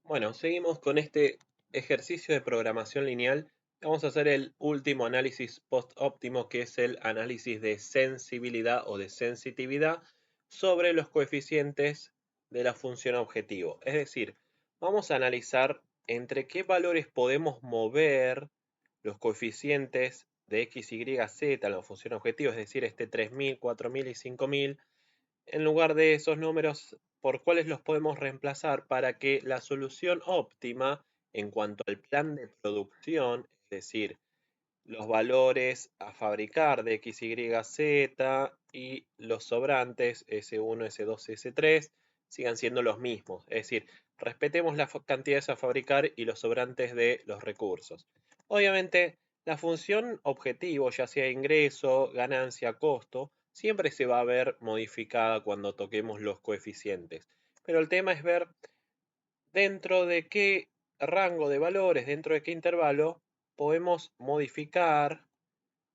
Bueno, seguimos con este ejercicio de programación lineal. Vamos a hacer el último análisis post-óptimo, que es el análisis de sensibilidad o de sensitividad sobre los coeficientes de la función objetivo. Es decir, vamos a analizar entre qué valores podemos mover los coeficientes de x, y, z, la función objetivo, es decir, este 3000, 4000 y 5000, en lugar de esos números, por cuáles los podemos reemplazar para que la solución óptima en cuanto al plan de producción, es decir, los valores a fabricar de x, y, z y los sobrantes S1, S2, S3 sigan siendo los mismos. Es decir, respetemos las cantidades a fabricar y los sobrantes de los recursos. Obviamente, la función objetivo, ya sea ingreso, ganancia, costo, siempre se va a ver modificada cuando toquemos los coeficientes. Pero el tema es ver dentro de qué rango de valores, dentro de qué intervalo, podemos modificar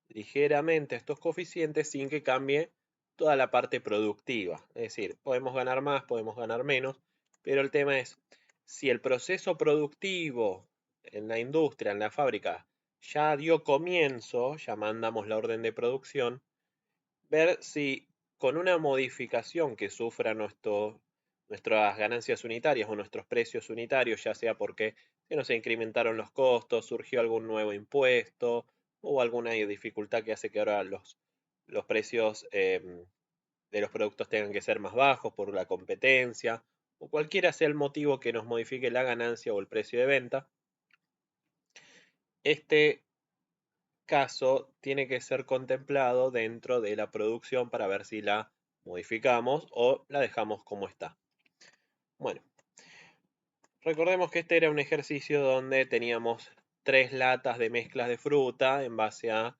ligeramente estos coeficientes sin que cambie toda la parte productiva. Es decir, podemos ganar más, podemos ganar menos, pero el tema es, si el proceso productivo en la industria, en la fábrica, ya dio comienzo, ya mandamos la orden de producción, ver si con una modificación que sufra nuestras ganancias unitarias o nuestros precios unitarios, ya sea porque se nos incrementaron los costos, surgió algún nuevo impuesto o alguna dificultad que hace que ahora los precios de los productos tengan que ser más bajos por la competencia, o cualquiera sea el motivo que nos modifique la ganancia o el precio de venta, este caso tiene que ser contemplado dentro de la producción para ver si la modificamos o la dejamos como está. Bueno, recordemos que este era un ejercicio donde teníamos 3 latas de mezclas de fruta en base a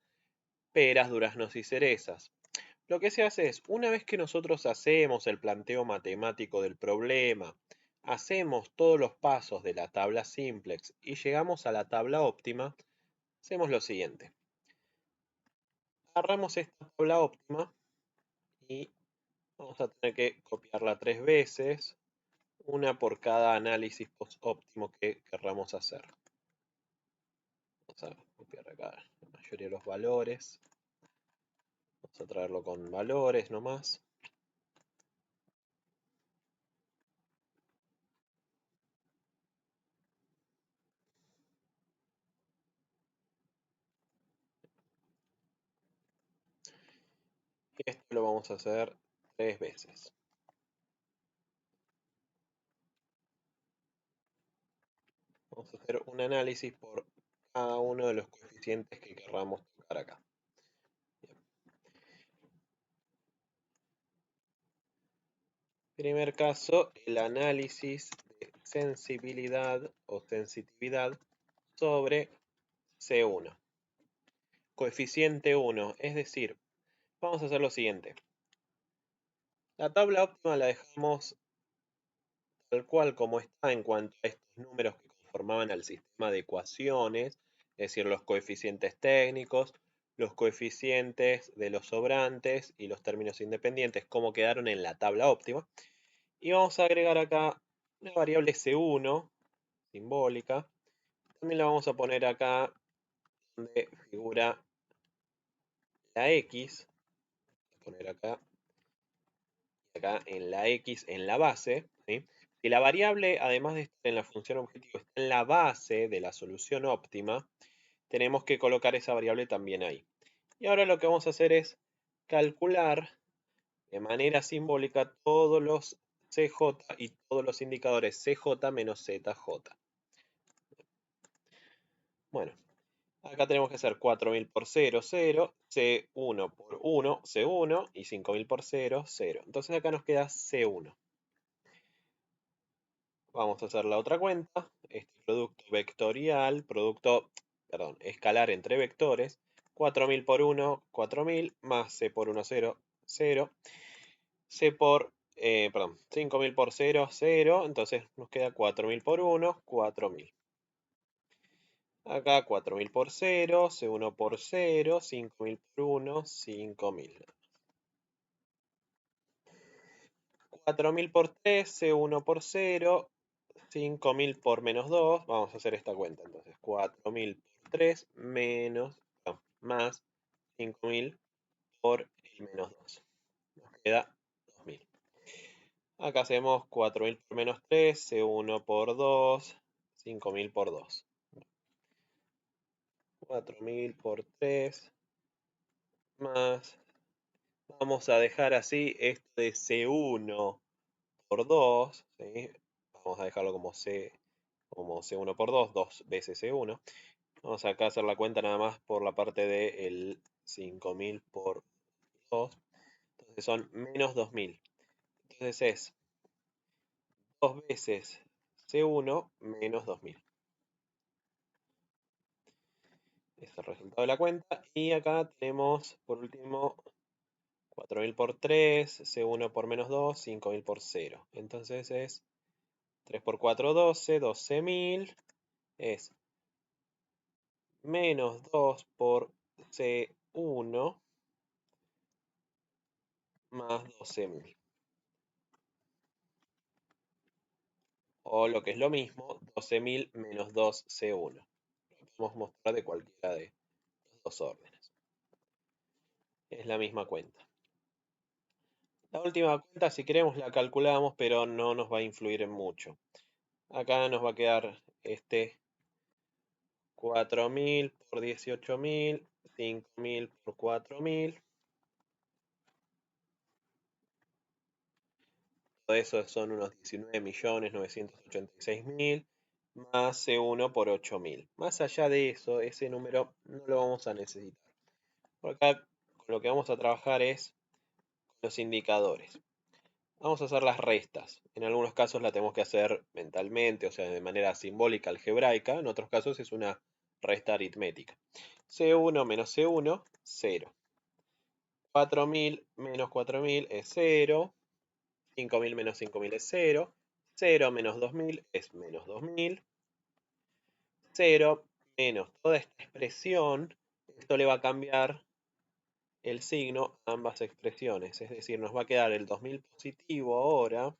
peras, duraznos y cerezas. Lo que se hace es, una vez que nosotros hacemos el planteo matemático del problema, hacemos todos los pasos de la tabla simplex y llegamos a la tabla óptima, hacemos lo siguiente. Agarramos esta tabla óptima y vamos a tener que copiarla 3 veces, una por cada análisis óptimo que querramos hacer. Vamos a copiar acá la mayoría de los valores. Vamos a traerlo con valores nomás. Y esto lo vamos a hacer 3 veces. Vamos a hacer un análisis por cada uno de los coeficientes que querramos tocar acá. Bien. Primer caso, el análisis de sensibilidad o sensitividad sobre C1. Coeficiente 1, es decir, vamos a hacer lo siguiente. La tabla óptima la dejamos tal cual como está en cuanto a estos números que conformaban el sistema de ecuaciones, es decir, los coeficientes técnicos, los coeficientes de los sobrantes y los términos independientes, como quedaron en la tabla óptima. Y vamos a agregar acá una variable C1, simbólica. También la vamos a poner acá donde figura la X. Voy a poner acá en la X en la base, ¿sí? Si la variable, además de estar en la función objetivo, está en la base de la solución óptima, tenemos que colocar esa variable también ahí. Y ahora lo que vamos a hacer es calcular de manera simbólica todos los CJ y todos los indicadores CJ menos ZJ. Bueno, acá tenemos que hacer 4000 por 0, 0, C1 por 1, C1 y 5000 por 0, 0. Entonces acá nos queda C1. Vamos a hacer la otra cuenta. Este producto vectorial, escalar entre vectores. 4000 por 1, 4000, más C por 1, 0, 0. 5000 por 0, 0. Entonces nos queda 4000 por 1, 4000. Acá 4000 por 0, C1 por 0, 5000 por 1, 5000. 4000 por 3, C1 por 0, 5.000 por menos 2, vamos a hacer esta cuenta. Entonces, 4.000 por 3 menos, no, más 5.000 por el menos 2. Nos queda 2.000. Acá hacemos 4.000 por menos 3, C1 por 2, 5.000 por 2. 4.000 por 3 más, vamos a dejar así esto de C1 por 2, ¿sí? Vamos a dejarlo como C1 por 2, 2 veces C1. Vamos acá a hacer la cuenta nada más por la parte del 5.000 por 2. Entonces son menos 2.000. Entonces es 2 veces C1 menos 2.000. Es el resultado de la cuenta. Y acá tenemos, por último, 4.000 por 3, C1 por menos 2, 5.000 por 0. Entonces es 3 por 4, 12, 12.000. Es menos 2 por C1 más 12.000. O lo que es lo mismo, 12.000 menos 2C1. Lo podemos mostrar de cualquiera de los dos órdenes. Es la misma cuenta. La última cuenta, si queremos, la calculamos, pero no nos va a influir en mucho. Acá nos va a quedar este 4.000 por 18.000, 5.000 por 4.000. Todo eso son unos 19.986.000 más C1 por 8.000. Más allá de eso, ese número no lo vamos a necesitar. Por acá con lo que vamos a trabajar es los indicadores. Vamos a hacer las restas. En algunos casos la tenemos que hacer mentalmente, o sea, de manera simbólica, algebraica. En otros casos es una resta aritmética. C1 menos C1, 0. 4.000 menos 4.000 es 0. 5.000 menos 5.000 es 0. 0 menos 2.000 es menos 2.000. 0 menos toda esta expresión. Esto le va a cambiar el signo a ambas expresiones. Es decir, nos va a quedar el 2.000 positivo ahora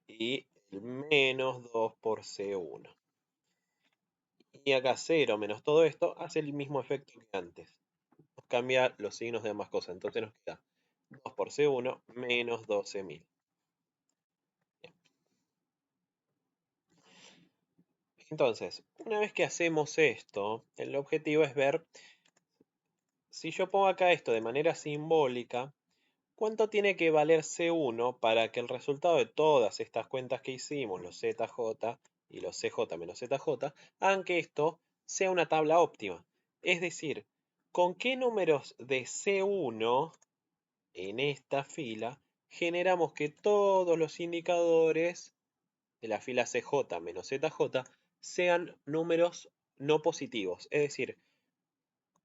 y el menos 2 por C1. Y acá 0 menos todo esto hace el mismo efecto que antes. Nos cambia los signos de ambas cosas. Entonces nos queda 2 por C1 menos 12.000. Entonces, una vez que hacemos esto, el objetivo es ver, si yo pongo acá esto de manera simbólica, ¿cuánto tiene que valer C1 para que el resultado de todas estas cuentas que hicimos, los ZJ y los CJ menos ZJ, hagan que esto sea una tabla óptima? Es decir, ¿con qué números de C1 en esta fila generamos que todos los indicadores de la fila CJ menos ZJ sean números no positivos? Es decir,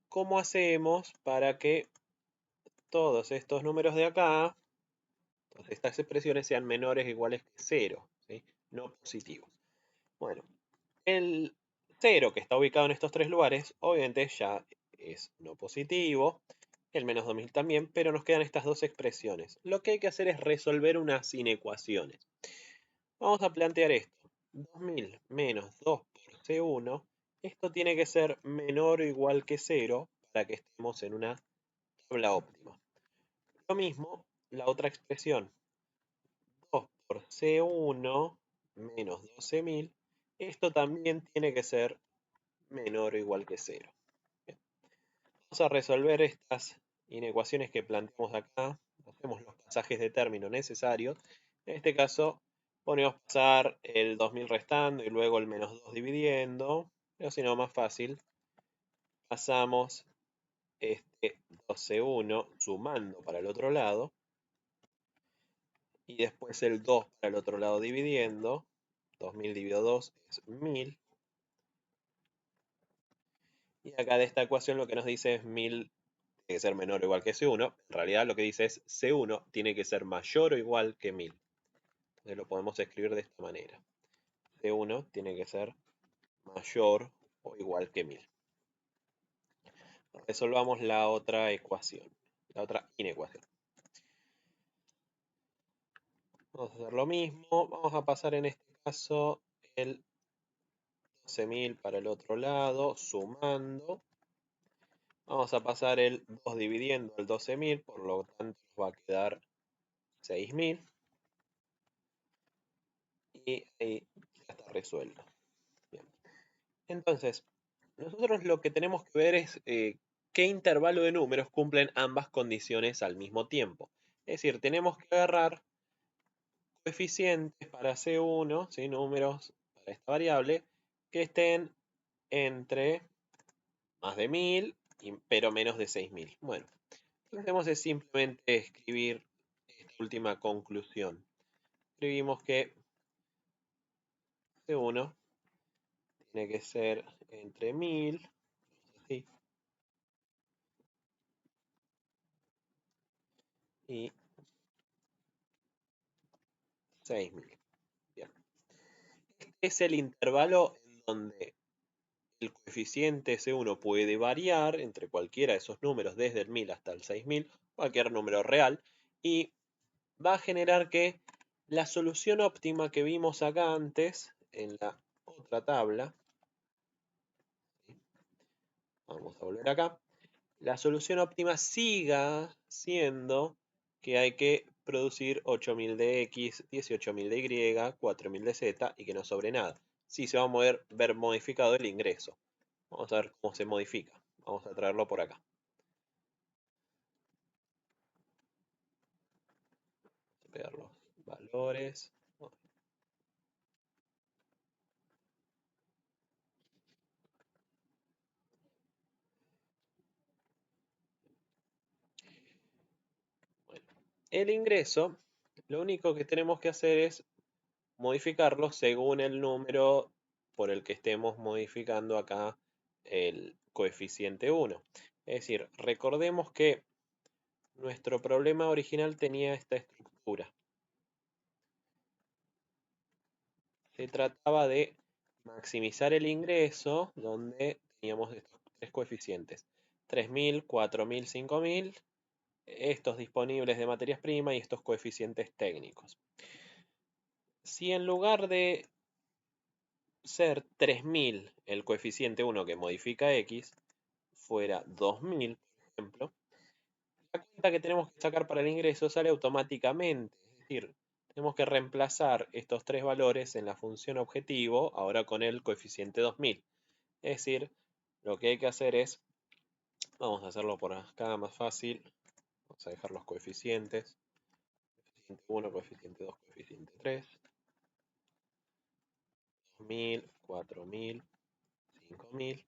¿cómo hacemos para que todos estos números de acá, todas estas expresiones, sean menores o iguales que 0, ¿sí? No positivos? Bueno, el 0 que está ubicado en estos tres lugares, obviamente ya es no positivo, el menos 2.000 también, pero nos quedan estas dos expresiones. Lo que hay que hacer es resolver unas inecuaciones. Vamos a plantear esto. 2.000 menos 2 por C1, esto tiene que ser menor o igual que 0 para que estemos en una tabla óptima. Lo mismo, la otra expresión, 2 por C1 menos 12.000, esto también tiene que ser menor o igual que 0. Bien. Vamos a resolver estas inecuaciones que planteamos acá. Hacemos los pasajes de término necesarios. En este caso, ponemos pasar el 2.000 restando y luego el menos 2 dividiendo. Pero si no, más fácil, pasamos este 12.1 sumando para el otro lado. Y después el 2 para el otro lado dividiendo. 2.000 dividido 2 es 1.000. Y acá de esta ecuación lo que nos dice es 1.000 tiene que ser menor o igual que C1. En realidad lo que dice es C1 tiene que ser mayor o igual que 1.000. Entonces lo podemos escribir de esta manera. C1 tiene que ser mayor o igual que 1.000. Resolvamos la otra ecuación, la otra inecuación. Vamos a hacer lo mismo. Vamos a pasar en este caso el 12.000 para el otro lado, sumando. Vamos a pasar el 2 dividiendo el 12.000, por lo tanto nos va a quedar 6.000. Y ahí ya está resuelto. Bien. Entonces, nosotros lo que tenemos que ver es qué intervalo de números cumplen ambas condiciones al mismo tiempo. Es decir, tenemos que agarrar coeficientes para C1, ¿sí? Números para esta variable, que estén entre más de 1000, pero menos de 6000. Bueno, lo que hacemos es simplemente escribir esta última conclusión. Escribimos que C1 tiene que ser entre 1000, ¿sí? Y 6000. Bien. Este es el intervalo en donde el coeficiente C1 puede variar entre cualquiera de esos números, desde el 1000 hasta el 6000, cualquier número real, y va a generar que la solución óptima que vimos acá antes, en la otra tabla, vamos a volver acá, la solución óptima siga siendo que hay que producir 8000 de X, 18000 de Y, 4000 de Z y que no sobre nada. Sí se va a ver modificado el ingreso. Vamos a ver cómo se modifica. Vamos a traerlo por acá. Vamos a pegar los valores. Bueno, el ingreso, lo único que tenemos que hacer es modificarlo según el número por el que estemos modificando acá el coeficiente 1. Es decir, recordemos que nuestro problema original tenía esta estructura. Se trataba de maximizar el ingreso donde teníamos estos tres coeficientes. 3000, 4000, 5000, estos disponibles de materias primas y estos coeficientes técnicos. Si en lugar de ser 3000 el coeficiente 1 que modifica X, fuera 2000, por ejemplo, la cuenta que tenemos que sacar para el ingreso sale automáticamente. Es decir, tenemos que reemplazar estos tres valores en la función objetivo, ahora con el coeficiente 2000. Es decir, lo que hay que hacer es, vamos a hacerlo por acá más fácil, vamos a dejar los coeficientes, coeficiente 1, coeficiente 2, coeficiente 3, 2000, 4000, 5000.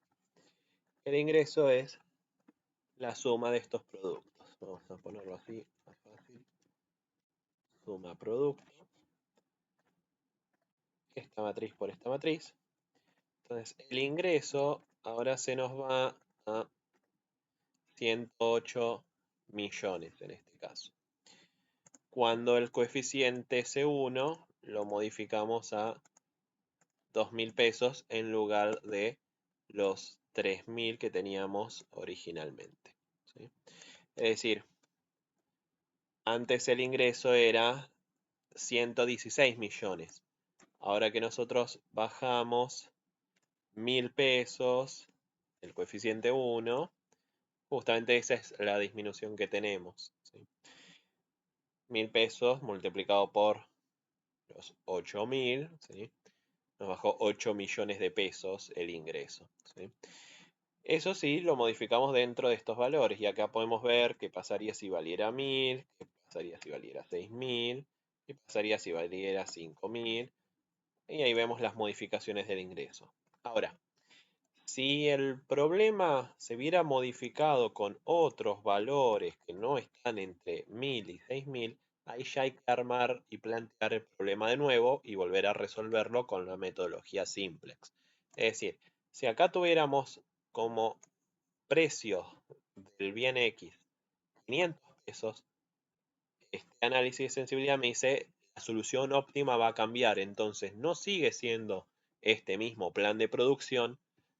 El ingreso es la suma de estos productos. Vamos a ponerlo así, más fácil. Suma producto. Esta matriz por esta matriz. Entonces, el ingreso ahora se nos va a 108 millones en este caso. Cuando el coeficiente C1 lo modificamos a 2000 pesos en lugar de los 3000 que teníamos originalmente. ¿Sí? Es decir, antes el ingreso era 116 millones. Ahora que nosotros bajamos 1000 pesos, el coeficiente 1, justamente esa es la disminución que tenemos. ¿Sí? 1000 pesos multiplicado por los 8000, ¿sí? Nos bajó 8 millones de pesos el ingreso. ¿Sí? Eso sí, lo modificamos dentro de estos valores y acá podemos ver qué pasaría si valiera 1000, qué pasaría si valiera 6000, qué pasaría si valiera 5000, y ahí vemos las modificaciones del ingreso. Ahora, si el problema se viera modificado con otros valores que no están entre 1000 y 6000, ahí ya hay que armar y plantear el problema de nuevo y volver a resolverlo con la metodología simplex. Es decir, si acá tuviéramos como precio del bien X 500 pesos, este análisis de sensibilidad me dice la solución óptima va a cambiar, entonces no sigue siendo este mismo plan de producción,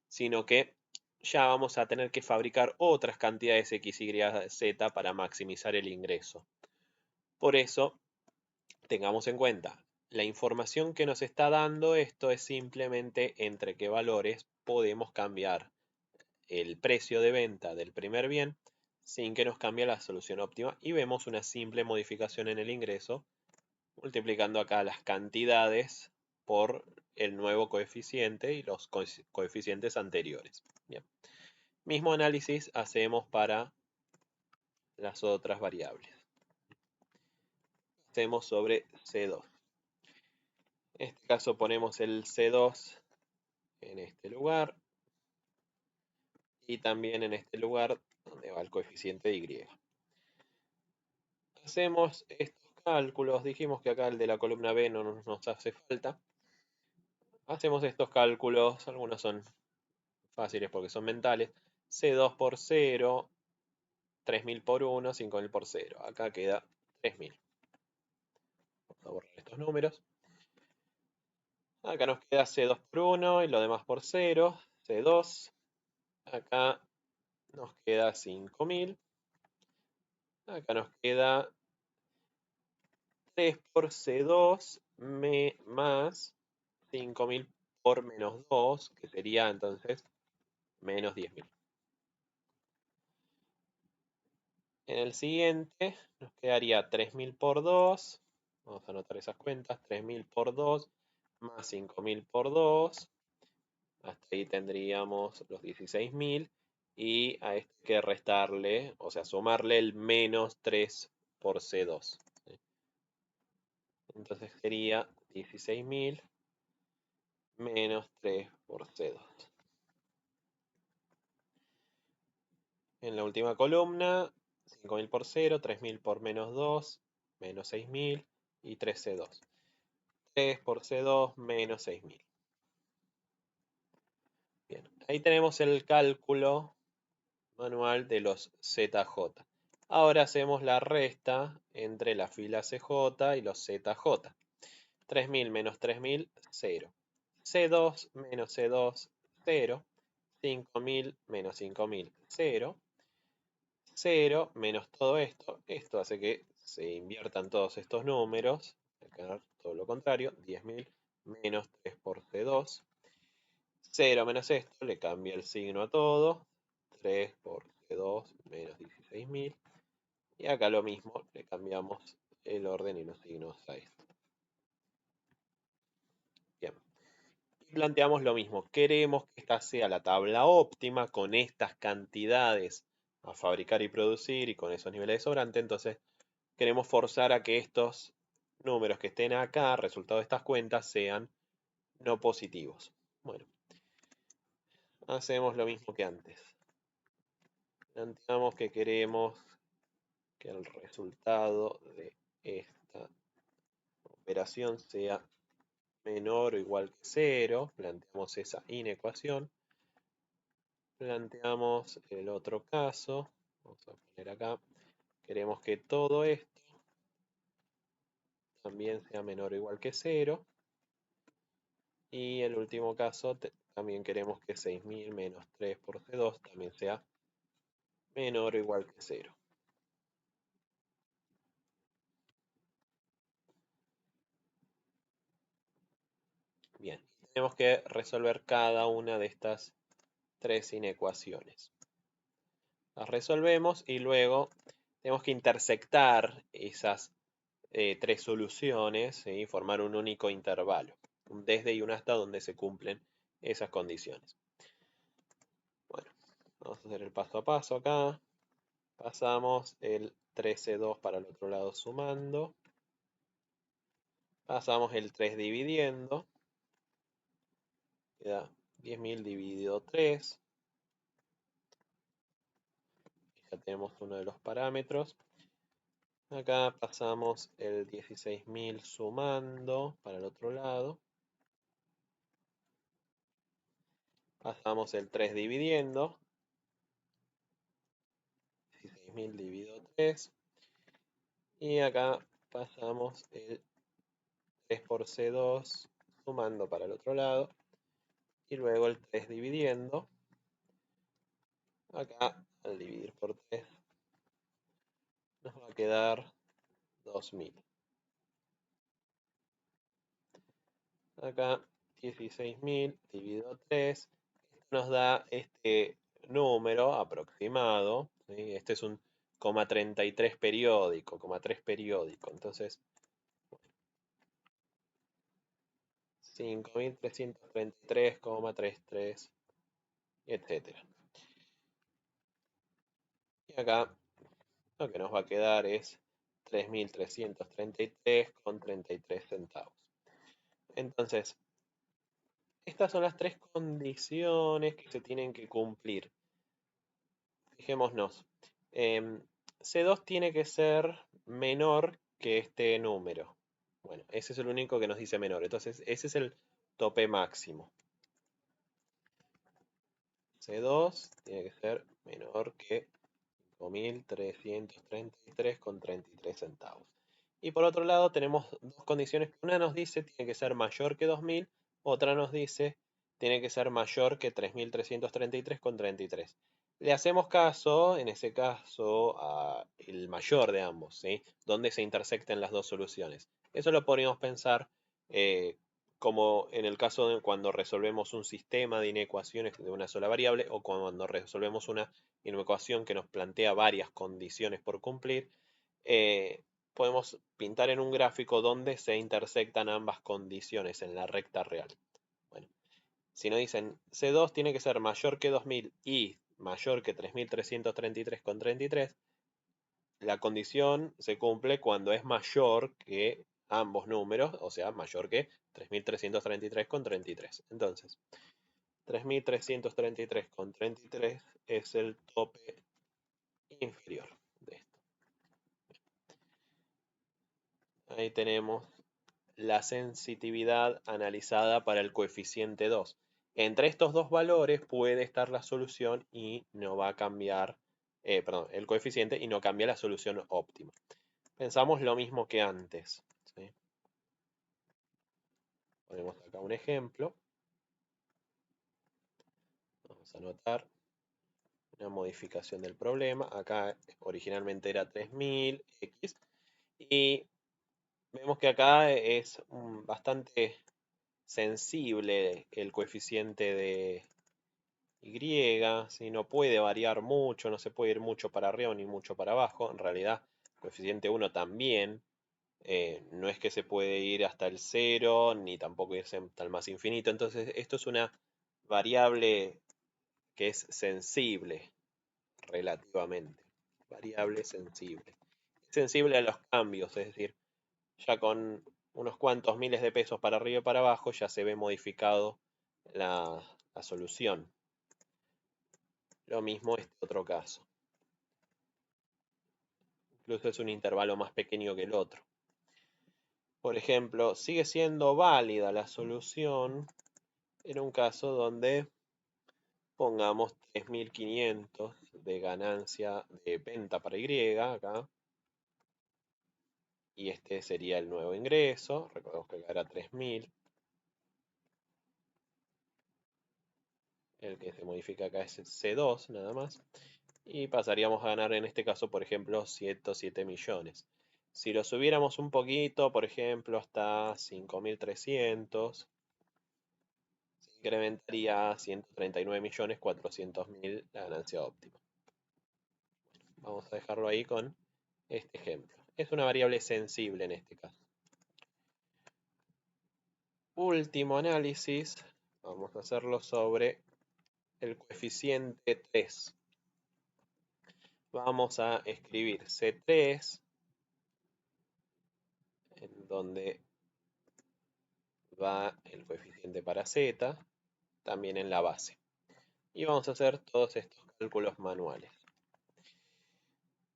sino que ya vamos a tener que fabricar otras cantidades X, Y, Z para maximizar el ingreso. Por eso, tengamos en cuenta, la información que nos está dando esto es simplemente entre qué valores podemos cambiar el precio de venta del primer bien sin que nos cambie la solución óptima y vemos una simple modificación en el ingreso multiplicando acá las cantidades por el nuevo coeficiente y los coeficientes anteriores. Bien. Mismo análisis hacemos para las otras variables. Hacemos sobre C2. En este caso ponemos el C2 en este lugar y también en este lugar donde va el coeficiente de Y. Hacemos estos cálculos, dijimos que acá el de la columna B no nos hace falta. Hacemos estos cálculos, algunos son fáciles porque son mentales. C2 por 0, 3000 por 1, 5000 por 0. Acá queda 3000. Vamos a borrar estos números. Acá nos queda C2 por 1 y lo demás por 0. C2. Acá nos queda 5000. Acá nos queda 3 por C2 más 5000 por menos 2, que sería entonces menos 10.000. En el siguiente nos quedaría 3000 por 2. Vamos a anotar esas cuentas. 3000 por 2 más 5000 por 2. Hasta ahí tendríamos los 16.000. Y a este hay que restarle, o sea, sumarle el menos 3 por C2. Entonces sería 16.000 menos 3 por C2. En la última columna, 5000 por 0, 3000 por menos 2, menos 6000 y 3C2. 3 por C2 menos 6000. Bien, ahí tenemos el cálculo manual de los ZJ. Ahora hacemos la resta entre la fila CJ y los ZJ. 3000 menos 3000, 0. C2 menos C2, 0. 5000 menos 5000, 0. 0 menos todo esto. Esto hace que se inviertan todos estos números. Hay que ganar todo lo contrario. 10.000 menos 3 por C2. 0 menos esto, le cambia el signo a todo. 3 por C2 menos 16.000. Y acá lo mismo, le cambiamos el orden y los signos a esto. Bien. Y planteamos lo mismo. Queremos que esta sea la tabla óptima con estas cantidades a fabricar y producir y con esos niveles de sobrante. Entonces queremos forzar a que estos números que estén acá, resultado de estas cuentas, sean no positivos. Bueno, hacemos lo mismo que antes. Planteamos que queremos que el resultado de esta operación sea menor o igual que 0. Planteamos esa inecuación. Planteamos el otro caso. Vamos a poner acá. Queremos que todo esto también sea menor o igual que 0. Y el último caso también queremos que 6000 menos 3 por C2 también sea menor o igual que 0. Bien, tenemos que resolver cada una de estas tres inecuaciones. Las resolvemos y luego tenemos que intersectar esas tres soluciones y formar un único intervalo, un desde y un hasta donde se cumplen esas condiciones. Bueno, vamos a hacer el paso a paso acá. Pasamos el 13,2 para el otro lado sumando. Pasamos el 3 dividiendo. Queda 10.000 dividido 3. Ya tenemos uno de los parámetros. Acá pasamos el 16.000 sumando para el otro lado. Pasamos el 3 dividiendo. 16.000 dividido 3. Y acá pasamos el 3 por C2 sumando para el otro lado. Y luego el 3 dividiendo. Acá, al dividir por 3, nos va a quedar 2000. Acá 16.000 dividido 3. Esto nos da este número aproximado, ¿sí? Este es un 33 periódico, 3 periódico. Entonces, 5.333,33, etcétera. Y acá lo que nos va a quedar es 3.333,33 centavos. Entonces, estas son las tres condiciones que se tienen que cumplir. Fijémonos. C2 tiene que ser menor que este número. Bueno, ese es el único que nos dice menor. Entonces, ese es el tope máximo. C2 tiene que ser menor que 5.333,33 centavos. Y por otro lado tenemos dos condiciones. Una nos dice tiene que ser mayor que 2.000, otra nos dice tiene que ser mayor que 3.333,33. Le hacemos caso, en ese caso, al mayor de ambos, ¿sí? Donde se intersecten las dos soluciones. Eso lo podríamos pensar como en el caso de cuando resolvemos un sistema de inecuaciones de una sola variable o cuando resolvemos una ecuación que nos plantea varias condiciones por cumplir. Podemos pintar en un gráfico donde se intersectan ambas condiciones en la recta real. Bueno, si nos dicen C2 tiene que ser mayor que 2.000 y mayor que 3.333,33, la condición se cumple cuando es mayor que ambos números, o sea, mayor que 3.333,33. Entonces, 3.333,33 es el tope inferior de esto. Ahí tenemos la sensitividad analizada para el coeficiente 2. Entre estos dos valores puede estar la solución y no va a cambiar, el coeficiente y no cambia la solución óptima. Pensamos lo mismo que antes, ¿sí? Ponemos acá un ejemplo. Vamos a anotar una modificación del problema. Acá originalmente era 3.000x y vemos que acá es bastante sensible el coeficiente de y, ¿sí? No puede variar mucho, no se puede ir mucho para arriba ni mucho para abajo. En realidad, el coeficiente 1 también. No es que se puede ir hasta el 0, ni tampoco irse hasta el más infinito. Entonces, esto es una variable que es sensible relativamente. Variable sensible. Sensible a los cambios, es decir, ya con unos cuantos miles de pesos para arriba y para abajo ya se ve modificado la solución. Lo mismo este otro caso. Incluso es un intervalo más pequeño que el otro. Por ejemplo, sigue siendo válida la solución en un caso donde pongamos 3.500 de ganancia de venta para Y acá. Y este sería el nuevo ingreso. Recordemos que acá era 3.000. El que se modifica acá es C2 nada más. Y pasaríamos a ganar en este caso, por ejemplo, 107 millones. Si lo subiéramos un poquito, por ejemplo, hasta 5.300, se incrementaría a 139.400.000 la ganancia óptima. Vamos a dejarlo ahí con este ejemplo. Es una variable sensible en este caso. Último análisis, vamos a hacerlo sobre el coeficiente 3. Vamos a escribir C3, en donde va el coeficiente para Z, también en la base. Y vamos a hacer todos estos cálculos manuales.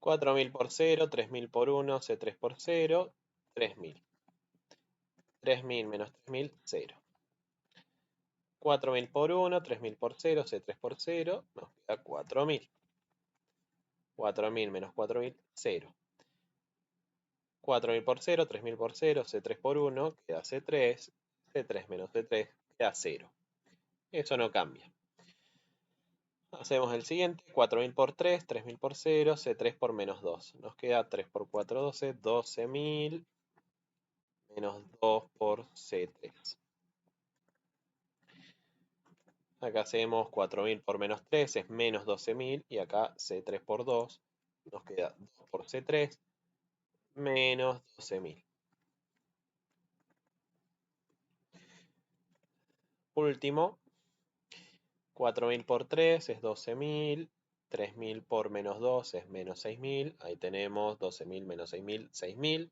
4.000 por 0, 3.000 por 1, C3 por 0, 3.000. 3.000 menos 3.000, 0. 4.000 por 1, 3.000 por 0, C3 por 0, nos queda 4.000. 4.000 menos 4.000, 0. 4.000 por 0, 3.000 por 0, C3 por 1, queda C3. C3 menos C3, queda 0. Eso no cambia. Hacemos el siguiente, 4.000 por 3, 3.000 por 0, C3 por menos 2. Nos queda 3 por 4, 12, 12.000 menos 2 por C3. Acá hacemos 4.000 por menos 3 es menos 12.000. Y acá C3 por 2 nos queda 2 por C3 menos 12.000. Último, 4.000 por 3 es 12.000. 3.000 por menos 2 es menos 6.000. Ahí tenemos 12.000 menos 6.000, 6.000.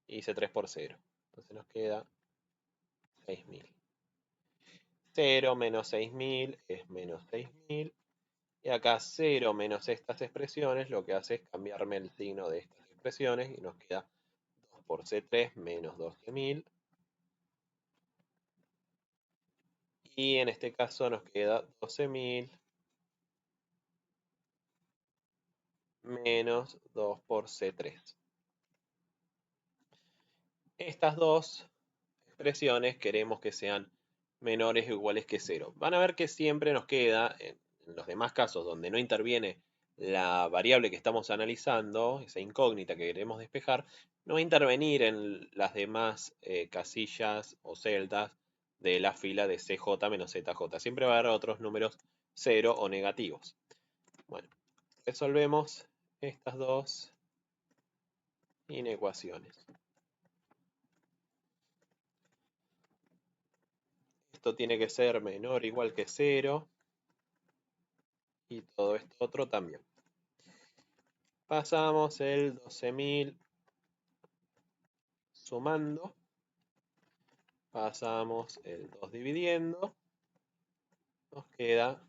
Y C3 por 0. Entonces nos queda 6.000. 0 menos 6.000 es menos 6.000. Y acá 0 menos estas expresiones lo que hace es cambiarme el signo de estas expresiones y nos queda 2 por C3 menos 12.000. Y en este caso nos queda 12.000 menos 2 por C3. Estas dos expresiones queremos que sean menores o iguales que 0. Van a ver que siempre nos queda, en los demás casos donde no interviene la variable que estamos analizando, esa incógnita que queremos despejar, no va a intervenir en las demás casillas o celdas de la fila de CJ menos ZJ. Siempre va a haber otros números 0 o negativos. Bueno, resolvemos estas dos inecuaciones. Esto tiene que ser menor o igual que 0. Y todo esto otro también. Pasamos el 12.000 sumando. Pasamos el 2 dividiendo. Nos queda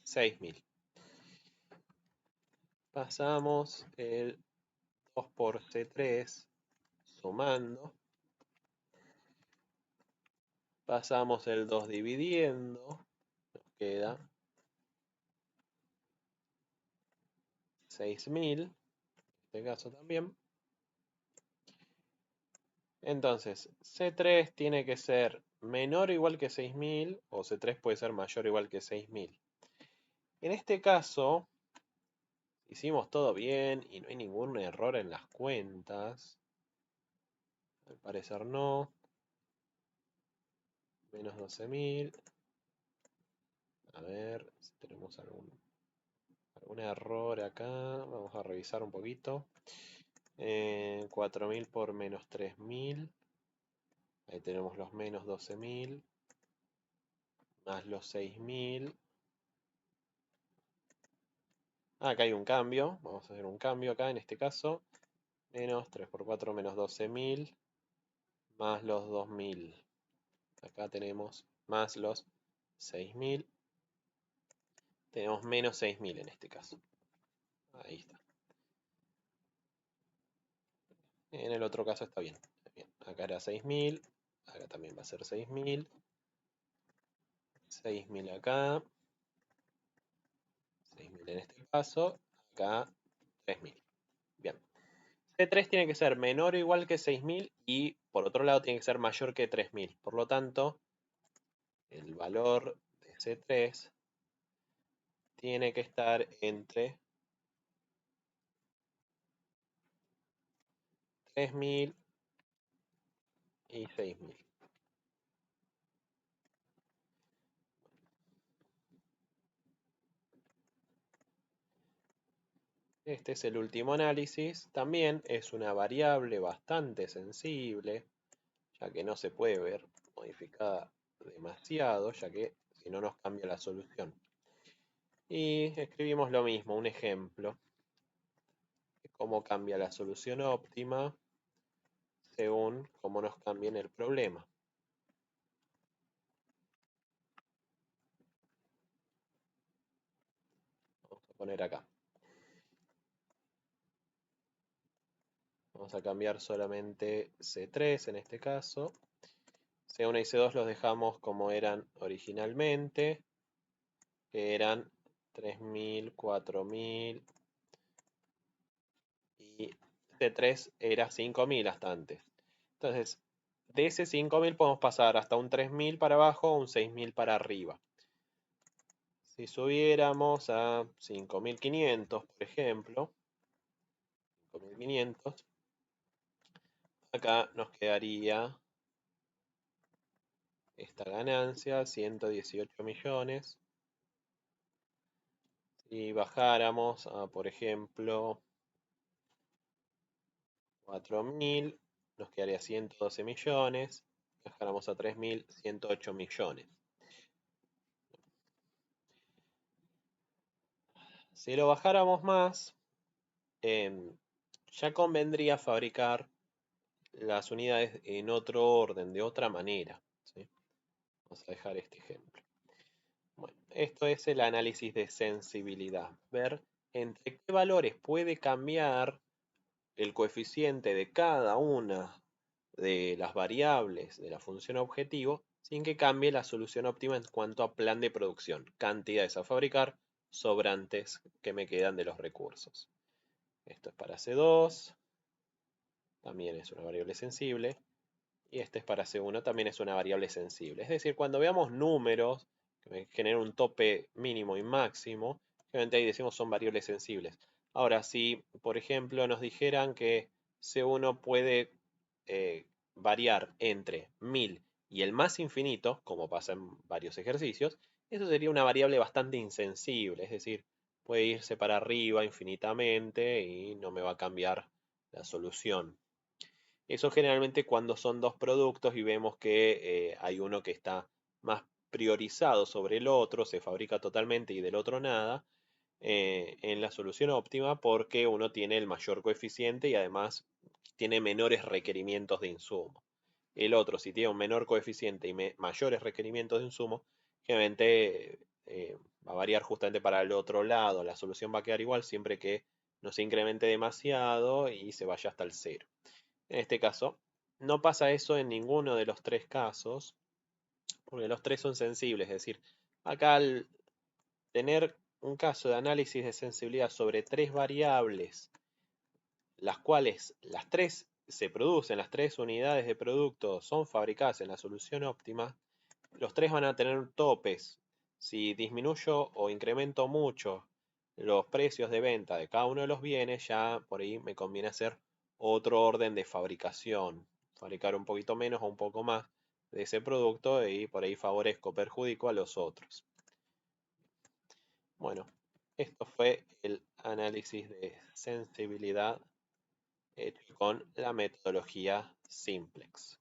6.000. Pasamos el 2 por C3 sumando. Pasamos el 2 dividiendo. Nos queda 6.000. En este caso también. Entonces, C3 tiene que ser menor o igual que 6.000 o C3 puede ser mayor o igual que 6.000. En este caso, hicimos todo bien y no hay ningún error en las cuentas. Al parecer no. Menos 12.000. A ver si tenemos algún error acá. Vamos a revisar un poquito. 4.000 por menos 3.000. Ahí tenemos los menos 12.000. Más los 6.000. Acá hay un cambio. Vamos a hacer un cambio acá en este caso. Menos 3 por 4 menos 12.000. Más los 2.000. Acá tenemos más los 6.000. Tenemos menos 6.000 en este caso. Ahí está. En el otro caso está bien. Bien. Acá era 6.000. Acá también va a ser 6.000. 6.000 acá. 6.000 en este caso. Acá 3.000. Bien. C3 tiene que ser menor o igual que 6.000 y por otro lado tiene que ser mayor que 3.000. Por lo tanto, el valor de C3 tiene que estar entre 3.000 y 6.000. Este es el último análisis. También es una variable bastante sensible, ya que no se puede ver modificada demasiado, ya que si no nos cambia la solución. Y escribimos lo mismo, un ejemplo de cómo cambia la solución óptima según cómo nos cambie en el problema. Vamos a poner acá. Vamos a cambiar solamente C3 en este caso. C1 y C2 los dejamos como eran originalmente, que eran 3.000, 4.000 y C3 era 5.000 hasta antes. Entonces, de ese 5.000 podemos pasar hasta un 3.000 para abajo o un 6.000 para arriba. Si subiéramos a 5.500, por ejemplo, 5.500, acá nos quedaría esta ganancia, 118 millones. Si bajáramos a, por ejemplo, 4.000, nos quedaría 112 millones. Bajáramos a 3.000, 108 millones. Si lo bajáramos más, ya convendría fabricar las unidades en otro orden, de otra manera, ¿sí? Vamos a dejar este ejemplo. Bueno, esto es el análisis de sensibilidad. Ver entre qué valores puede cambiar el coeficiente de cada una de las variables de la función objetivo sin que cambie la solución óptima en cuanto a plan de producción, cantidades a fabricar, sobrantes que me quedan de los recursos. Esto es para C2, también es una variable sensible, y este es para C1, también es una variable sensible. Es decir, cuando veamos números que me generan un tope mínimo y máximo, obviamente ahí decimos son variables sensibles. Ahora, si por ejemplo nos dijeran que C1 puede variar entre 1000 y el más infinito, como pasa en varios ejercicios, eso sería una variable bastante insensible, es decir, puede irse para arriba infinitamente y no me va a cambiar la solución. Eso generalmente cuando son dos productos y vemos que hay uno que está más priorizado sobre el otro, se fabrica totalmente y del otro nada, en la solución óptima porque uno tiene el mayor coeficiente y además tiene menores requerimientos de insumo. El otro, si tiene un menor coeficiente y mayores requerimientos de insumo, generalmente va a variar justamente para el otro lado. La solución va a quedar igual siempre que no se incremente demasiado y se vaya hasta el cero. En este caso, no pasa eso en ninguno de los tres casos, porque los tres son sensibles. Es decir, acá al tener un caso de análisis de sensibilidad sobre tres variables, las cuales las tres se producen, las tres unidades de producto son fabricadas en la solución óptima, los tres van a tener topes. Si disminuyo o incremento mucho los precios de venta de cada uno de los bienes, ya por ahí me conviene hacer otro orden de fabricación, fabricar un poquito menos o un poco más de ese producto y por ahí favorezco, perjudico a los otros. Bueno, esto fue el análisis de sensibilidad hecho con la metodología Simplex.